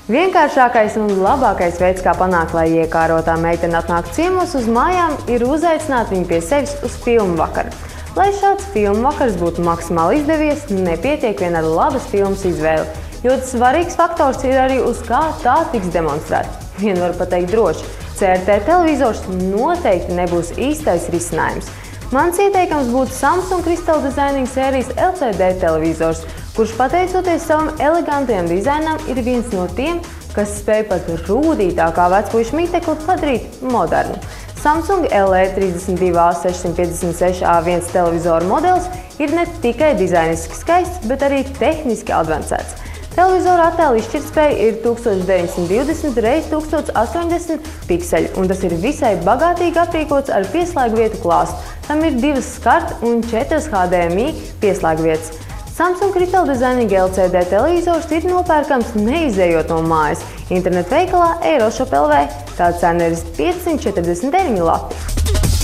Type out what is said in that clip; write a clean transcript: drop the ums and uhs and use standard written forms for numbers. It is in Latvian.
Vienkāršākais un labākais veids, kā panākt, lai iekārotā meitene atnāk ciemos uz mājām, ir uzaicināt viņu pie sevis uz filmu vakaru. Lai šāds filmu vakars būtu maksimāli izdevies, nepietiek vien ar labas filmas izvēli. Ļoti svarīgs faktors ir arī, uz kā tā tiks demonstrēta. Vien var pateikt droši, CRT televizors noteikti nebūs īstais risinājums. Mans ieteikums būtu Samsung Crystal Designing sērijas LCD televizors, kurš pateicoties savam elegantajam dizainam ir viens no tiem, kas spēj pat rūdītākā vecpuišu mitekli padarīt modernu. Samsung LE32A656A1 televizoru modelis ir ne tikai dizainiski skaists, bet arī tehniski advancēts. Televizora attēla izšķirtspēja ir 1920 x 1080 pikseļi, un tas ir visai bagātīgi aprīkots ar pieslēgvietu klāstu. Tam ir 2 SCART un 4 HDMI pieslēgvietas. Samsung Crystal Designing LCD televizors ir nopērkams neizējot no mājas. Internetu veikalā Euroshop LV. Tā cena ir 549 lati.